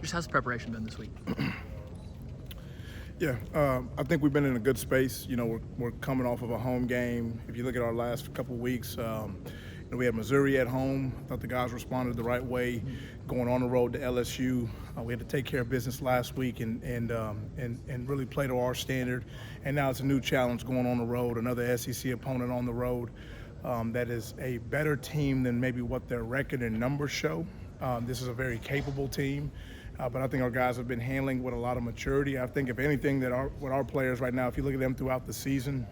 Just how's the preparation been this week? Yeah, I think we've been in a good space. You know, we're coming off of a home game. If you look at our last couple of weeks, we had Missouri at home. I thought the guys responded the right way. Going on the road to LSU, we had to take care of business last week and really play to our standard. And now it's a new challenge going on the road, another SEC opponent on the road that is a better team than maybe what their record and numbers show. This is a very capable team. But I think our guys have been handling with a lot of maturity. I think, if anything, that with our players right now, if you look at them throughout the season,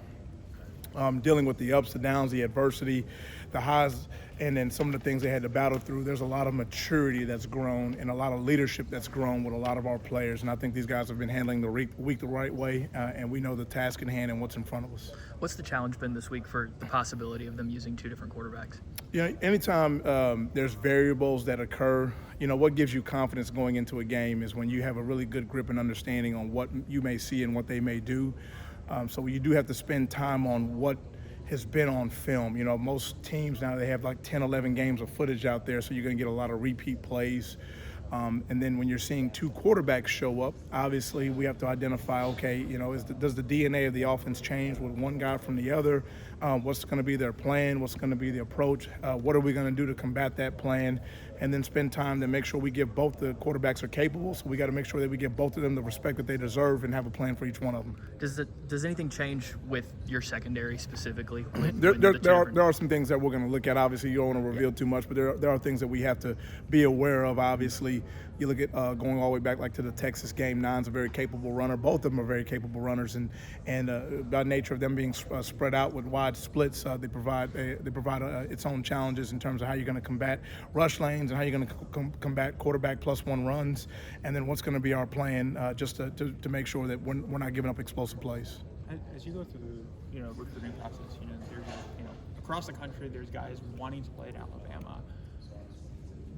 dealing with the ups, the downs, the adversity, the highs, and then some of the things they had to battle through, there's a lot of maturity that's grown and a lot of leadership that's grown with a lot of our players. And I think these guys have been handling the week the right way, and we know the task in hand and what's in front of us. What's the challenge been this week for the possibility of them using two different quarterbacks? You know, anytime there's variables that occur, you know, what gives you confidence going into a game is when you have a really good grip and understanding on what you may see and what they may do. So you do have to spend time on what has been on film. You know, most teams now, they have like 10, 11 games of footage out there, so you're going to get a lot of repeat plays. And then when you're seeing two quarterbacks show up, obviously we have to identify, okay, you know, does the DNA of the offense change with one guy from the other? What's going to be their plan? What's going to be the approach? What are we going to do to combat that plan? And then spend time to make sure we give both the quarterbacks are capable. So we got to make sure that we give both of them the respect that they deserve and have a plan for each one of them. Does anything change with your secondary specifically? There are some things that we're going to look at. Obviously, you don't want to reveal too much, but there are things that we have to be aware of. Obviously, you look at going all the way back like to the Texas game. Nine's a very capable runner. Both of them are very capable runners, and by nature of them being spread out with wide splits, they provide its own challenges in terms of how you're going to combat rush lanes and how you're going to combat quarterback plus one runs, and then what's going to be our plan just to make sure that we're not giving up explosive plays. As you go through the recruiting process, there's across the country there's guys wanting to play at Alabama.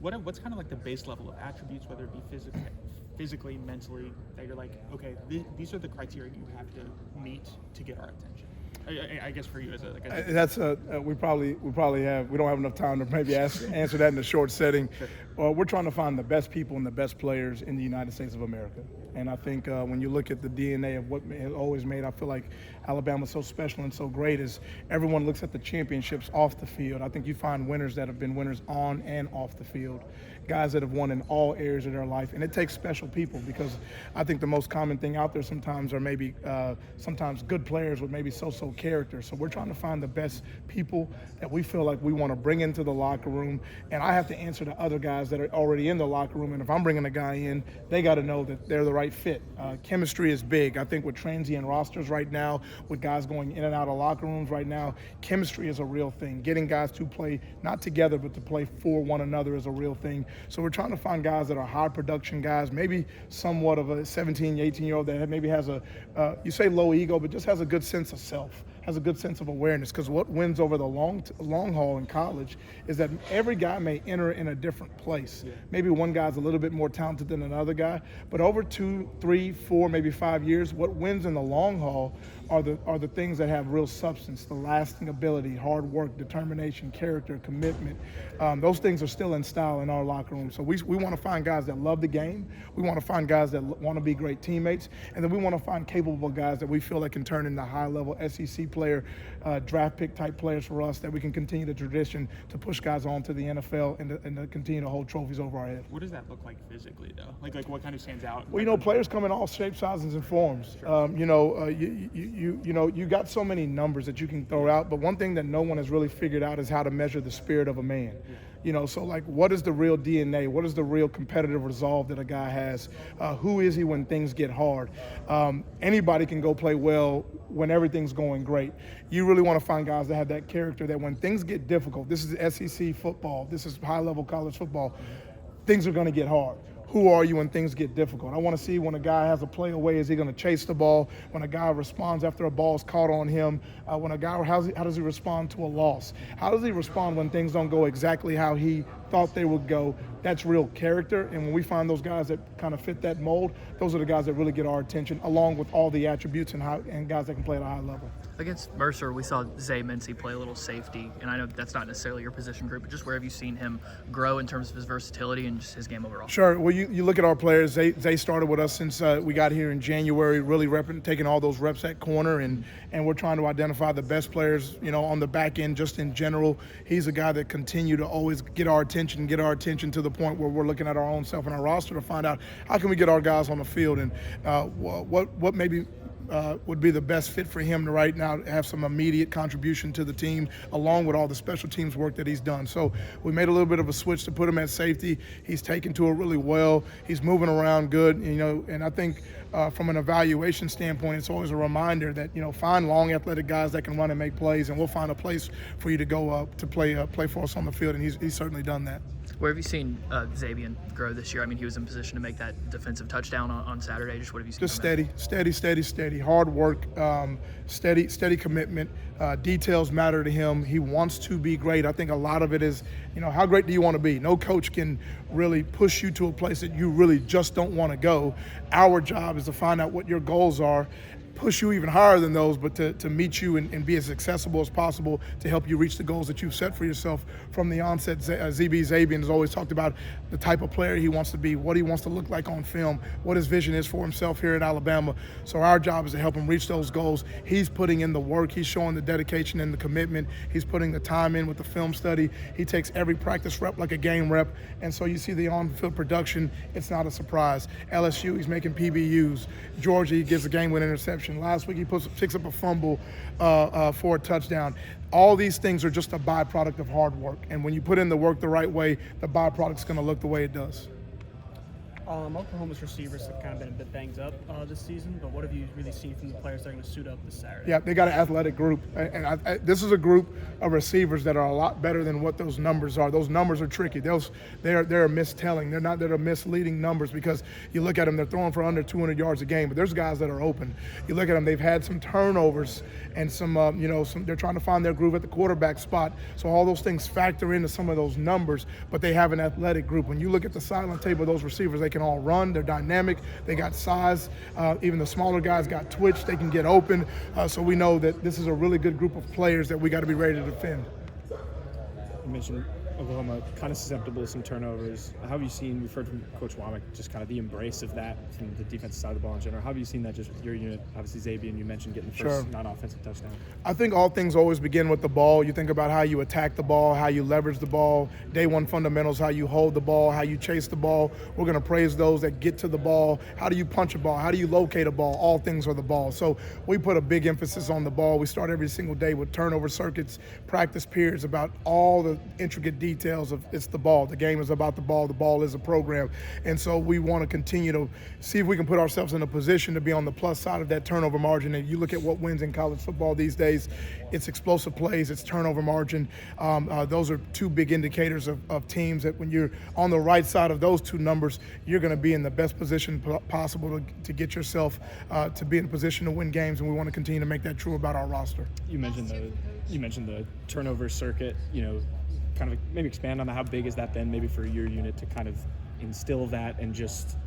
What's kind of like the base level of attributes, whether it be physically, mentally, that you're like, okay, these are the criteria you have to meet to get our attention? I guess for you as we don't have enough time to maybe answer that in a short setting. Well, we're trying to find the best people and the best players in the United States of America. And I think when you look at the DNA of what has always made, I feel like Alabama so special and so great is everyone looks at the championships off the field. I think you find winners that have been winners on and off the field, guys that have won in all areas of their life. And it takes special people, because I think the most common thing out there sometimes are maybe sometimes good players with maybe so-so character. So we're trying to find the best people that we feel like we want to bring into the locker room. And I have to answer to other guys that are already in the locker room. And if I'm bringing a guy in, they got to know that they're the right fit. Chemistry is big. I think with transient rosters right now, with guys going in and out of locker rooms right now, chemistry is a real thing. Getting guys to play not together but to play for one another is a real thing. So we're trying to find guys that are high production guys, maybe somewhat of a 17, 18-year-old that maybe has you say low ego, but just has a good sense of self, has a good sense of awareness. Because what wins over the long haul in college is that every guy may enter in a different place. Yeah. Maybe one guy's a little bit more talented than another guy, but over 2, 3, 4, maybe 5 years, what wins in the long haul are the things that have real substance, the lasting ability, hard work, determination, character, commitment. Those things are still in style in our locker room. So we want to find guys that love the game. We want to find guys that want to be great teammates. And then we want to find capable guys that we feel that can turn into high-level SEC player, draft pick type players for us, that we can continue the tradition to push guys on to the NFL and to continue to hold trophies over our head. What does that look like physically, though? Like what kind of stands out? Well, players come in all shapes, sizes, and forms. Sure. You got so many numbers that you can throw out, but one thing that no one has really figured out is how to measure the spirit of a man. Yeah. So like, what is the real DNA? What is the real competitive resolve that a guy has? Who is he when things get hard? Anybody can go play well when everything's going great. You really want to find guys that have that character, that when things get difficult, this is SEC football, this is high-level college football, things are going to get hard. Who are you when things get difficult? I want to see when a guy has a play away, is he going to chase the ball? When a guy responds after a ball's caught on him? When a guy, how does he respond to a loss? How does he respond when things don't go exactly how he thought they would go. That's real character, and when we find those guys that kind of fit that mold, those are the guys that really get our attention, along with all the attributes and guys that can play at a high level. Against Mercer, we saw Zay Mincy play a little safety, and I know that's not necessarily your position group, but just where have you seen him grow in terms of his versatility and just his game overall? Sure. Well, you look at our players. Zay started with us since we got here in January, really taking all those reps at corner, and we're trying to identify the best players, on the back end just in general. He's a guy that continue to always get our attention to the point where we're looking at our own self and our roster to find out how can we get our guys on the field, and what maybe would be the best fit for him to right now have some immediate contribution to the team, along with all the special teams work that he's done. So we made a little bit of a switch to put him at safety. He's taken to it really well. He's moving around good, and I think from an evaluation standpoint, it's always a reminder that, find long athletic guys that can run and make plays, and we'll find a place for you to go to play for us on the field, and he's certainly done that. Where have you seen Xavier grow this year? I mean, he was in position to make that defensive touchdown on Saturday. Just what have you seen? Just steady. Hard work, steady commitment. Details matter to him. He wants to be great. I think a lot of it is, how great do you want to be? No coach can really push you to a place that you really just don't want to go. Our job is to find out what your goals are, push you even higher than those, but to meet you and be as accessible as possible to help you reach the goals that you've set for yourself from the onset. ZB Zabian has always talked about the type of player he wants to be, what he wants to look like on film, what his vision is for himself here at Alabama. So our job is to help him reach those goals. He's putting in the work. He's showing the dedication and the commitment. He's putting the time in with the film study. He takes every practice rep like a game rep. And so you see the on-field production. It's not a surprise. LSU, he's making PBUs. Georgia, he gives a game-winning interception. Last week, he picks up a fumble for a touchdown. All these things are just a byproduct of hard work. And when you put in the work the right way, the byproduct's going to look the way it does. Oklahoma's receivers have kind of been a bit banged up this season, but what have you really seen from the players that are going to suit up this Saturday? Yeah, they got an athletic group, and this is a group of receivers that are a lot better than what those numbers are. Those numbers are tricky. They're a mistelling. They're misleading numbers, because you look at them, they're throwing for under 200 yards a game, but there's guys that are open. You look at them, they've had some turnovers and some they're trying to find their groove at the quarterback spot. So all those things factor into some of those numbers, but they have an athletic group. When you look at the silent tape of those receivers, they can all run. They're dynamic. They got size. Even the smaller guys got twitch. They can get open. So we know that this is a really good group of players that we got to be ready to defend. You mentioned Oklahoma kind of susceptible to some turnovers. How have you seen, we've heard from Coach Womack, just kind of the embrace of that from the defensive side of the ball in general. How have you seen that just with your unit? Obviously, Xavier, you mentioned getting the first non-offensive touchdown. I think all things always begin with the ball. You think about how you attack the ball, how you leverage the ball, day one fundamentals, how you hold the ball, how you chase the ball. We're going to praise those that get to the ball. How do you punch a ball? How do you locate a ball? All things are the ball. So we put a big emphasis on the ball. We start every single day with turnover circuits, practice periods about all the intricate details of it's the ball. The game is about the ball. The ball is a program. And so we want to continue to see if we can put ourselves in a position to be on the plus side of that turnover margin. And you look at what wins in college football these days, it's explosive plays, it's turnover margin. Those are two big indicators of teams that when you're on the right side of those two numbers, you're going to be in the best position possible to get yourself to be in a position to win games. And we want to continue to make that true about our roster. You mentioned the turnover circuit, kind of maybe expand on that. How big has that been maybe for your unit to kind of instill that, and just,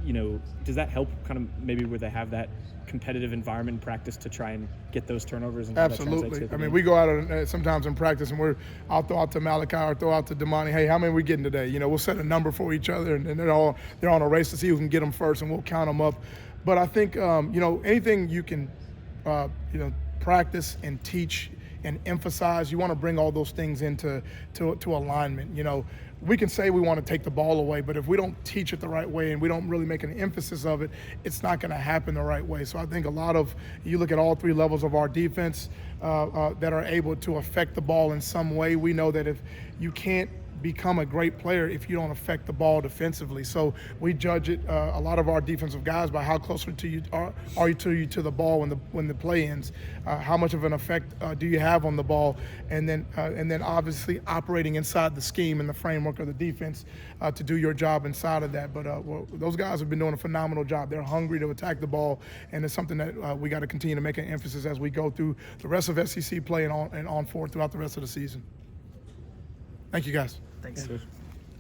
does that help kind of maybe where they have that competitive environment in practice to try and get those turnovers? And absolutely. I mean, we go out sometimes in practice and I'll throw out to Malachi or throw out to Damani, hey, how many are we getting today? We'll set a number for each other, and they're on a race to see who can get them first, and we'll count them up. But I think, anything you can, practice and teach and emphasize, you want to bring all those things into alignment. We can say we want to take the ball away, but if we don't teach it the right way and we don't really make an emphasis of it, it's not going to happen the right way. So I think you look at all three levels of our defense that are able to affect the ball in some way. We know that if you can't become a great player if you don't affect the ball defensively. So we judge it, a lot of our defensive guys, by how closer to you are you to the ball when the play ends. How much of an effect do you have on the ball, and then obviously operating inside the scheme and the framework of the defense to do your job inside of that. But those guys have been doing a phenomenal job. They're hungry to attack the ball, and it's something that we got to continue to make an emphasis as we go through the rest of SEC play and on forward throughout the rest of the season. Thank you, guys. Thanks.